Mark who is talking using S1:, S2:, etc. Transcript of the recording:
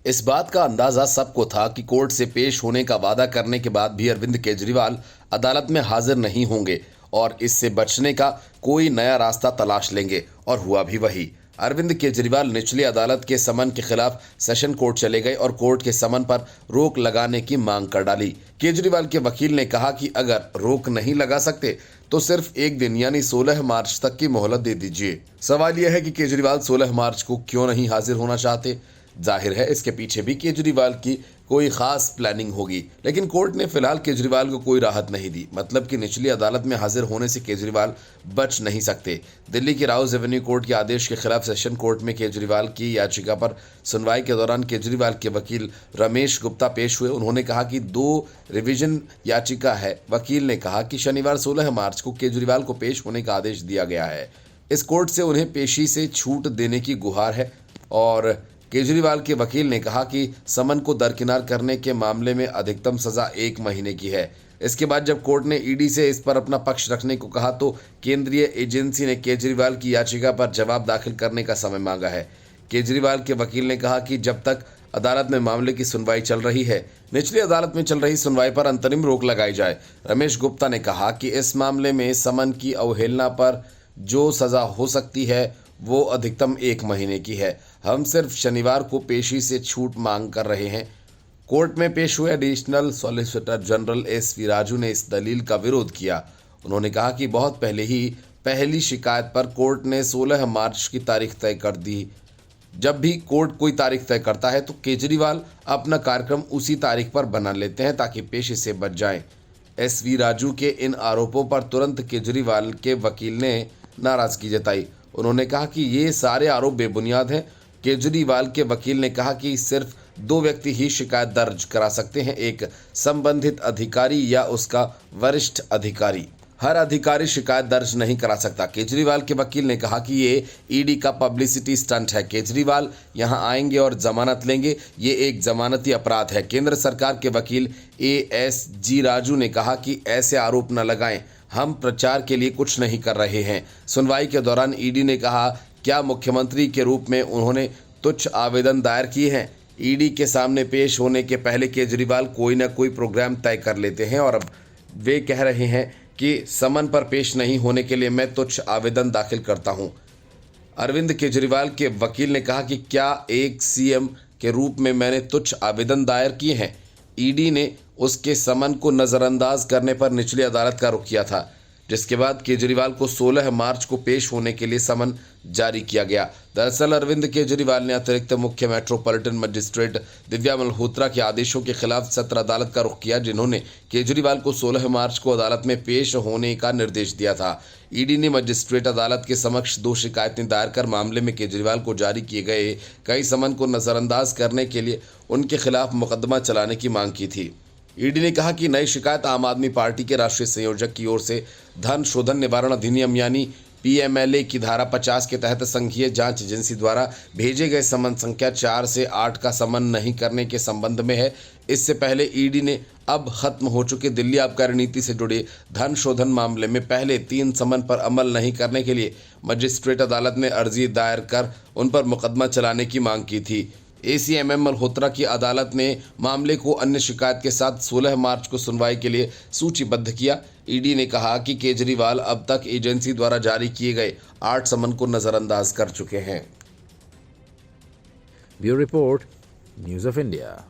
S1: इस बात का अंदाजा सबको था कि कोर्ट से पेश होने का वादा करने के बाद भी अरविंद केजरीवाल अदालत में हाजिर नहीं होंगे और इससे बचने का कोई नया रास्ता तलाश लेंगे, और हुआ भी वही। अरविंद केजरीवाल निचली अदालत के समन के खिलाफ सेशन कोर्ट चले गए और कोर्ट के समन पर रोक लगाने की मांग कर डाली। केजरीवाल के वकील ने कहा कि अगर रोक नहीं लगा सकते तो सिर्फ एक दिन यानी 16 मार्च तक की मोहलत दे दीजिए। सवाल यह है कि केजरीवाल 16 मार्च को क्यों नहीं हाजिर होना चाहते। जाहिर है इसके पीछे भी केजरीवाल की कोई खास प्लानिंग होगी, लेकिन कोर्ट ने फिलहाल केजरीवाल को कोई राहत नहीं दी। मतलब कि निचली अदालत में हाजिर होने से केजरीवाल बच नहीं सकते। दिल्ली की राउज एवेन्यू कोर्ट के आदेश के खिलाफ सेशन कोर्ट में केजरीवाल की याचिका पर सुनवाई के दौरान केजरीवाल के वकील रमेश गुप्ता पेश हुए। उन्होंने कहा कि 2 रिवीजन याचिका है। वकील ने कहा कि शनिवार 16 मार्च को केजरीवाल को पेश होने का आदेश दिया गया है। इस कोर्ट से उन्हें पेशी से छूट देने की गुहार है। और केजरीवाल के वकील ने कहा कि समन को दरकिनार करने के मामले में अधिकतम सजा 1 महीने की है। इसके बाद जब कोर्ट ने ईडी से इस पर अपना पक्ष रखने को कहा तो केंद्रीय एजेंसी ने केजरीवाल की याचिका पर जवाब दाखिल करने का समय मांगा है। केजरीवाल के वकील ने कहा कि जब तक अदालत में मामले की सुनवाई चल रही है, निचली अदालत में चल रही सुनवाई पर अंतरिम रोक लगाई जाए। रमेश गुप्ता ने कहा कि इस मामले में समन की अवहेलना पर जो सजा हो सकती है वो अधिकतम 1 महीने की है। हम सिर्फ शनिवार को पेशी से छूट मांग कर रहे हैं। कोर्ट में पेश हुए additional solicitor general SV. Raju ने इस दलील का विरोध किया। उन्होंने कहा कि बहुत पहले ही पहली शिकायत पर कोर्ट ने 16 मार्च की तारीख तय कर दी। जब भी कोर्ट कोई तारीख तय करता है तो केजरीवाल अपना कार्यक्रम उसी तारीख पर बना लेते हैं ताकि पेशी से बच जाएं। एस.वी. राजू के इन आरोपों पर तुरंत केजरीवाल के वकील ने नाराजगी जताई। उन्होंने कहा कि ये सारे आरोप बेबुनियाद हैं। केजरीवाल के वकील ने कहा कि सिर्फ 2 व्यक्ति ही शिकायत दर्ज करा सकते हैं, एक संबंधित अधिकारी या उसका वरिष्ठ अधिकारी। हर अधिकारी शिकायत दर्ज नहीं करा सकता। केजरीवाल के वकील ने कहा कि ये ईडी का पब्लिसिटी स्टंट है। केजरीवाल यहां आएंगे और जमानत लेंगे, ये एक जमानती अपराध है। केंद्र सरकार के वकील ए.एस.जी. राजू ने कहा कि ऐसे आरोप न लगाएं, हम प्रचार के लिए कुछ नहीं कर रहे हैं। सुनवाई के दौरान ईडी ने कहा, क्या मुख्यमंत्री के रूप में उन्होंने तुच्छ आवेदन दायर किए हैं। ईडी के सामने पेश होने के पहले केजरीवाल कोई ना कोई प्रोग्राम तय कर लेते हैं और अब वे कह रहे हैं कि समन पर पेश नहीं होने के लिए मैं तुच्छ आवेदन दाखिल करता हूं। अरविंद केजरीवाल के वकील ने कहा कि क्या एक सीएम के रूप में मैंने तुच्छ आवेदन दायर किए हैं। ईडी ने उसके समन को नज़रअंदाज करने पर निचली अदालत का रुख किया था, जिसके बाद केजरीवाल को 16 मार्च को पेश होने के लिए समन जारी किया गया। दरअसल अरविंद केजरीवाल ने अतिरिक्त मुख्य मेट्रोपॉलिटन मजिस्ट्रेट दिव्या मल्होत्रा के आदेशों के खिलाफ सत्र अदालत का रुख किया, जिन्होंने केजरीवाल को 16 मार्च को अदालत में पेश होने का निर्देश दिया था। ईडी ने मजिस्ट्रेट अदालत के समक्ष 2 शिकायतें दायर कर मामले में केजरीवाल को जारी किए गए कई समन को नज़रअंदाज करने के लिए उनके खिलाफ मुकदमा चलाने की मांग की थी। ईडी ने कहा कि नई शिकायत आम आदमी पार्टी के राष्ट्रीय संयोजक की ओर से धन शोधन निवारण अधिनियम यानी पीएमएलए की धारा 50 के तहत संघीय जांच एजेंसी द्वारा भेजे गए समन संख्या 4 से 8 का समन नहीं करने के संबंध में है। इससे पहले ईडी ने अब खत्म हो चुके दिल्ली आबकारी नीति से जुड़े धन शोधन मामले में पहले 3 समन पर अमल नहीं करने के लिए मजिस्ट्रेट अदालत में अर्जी दायर कर उन पर मुकदमा चलाने की मांग की थी। एसीएमएम मल्होत्रा की अदालत ने मामले को अन्य शिकायत के साथ 16 मार्च को सुनवाई के लिए सूचीबद्ध किया। ईडी ने कहा कि केजरीवाल अब तक एजेंसी द्वारा जारी किए गए 8 समन को नजरअंदाज कर चुके हैं।
S2: Bureau report, news of India.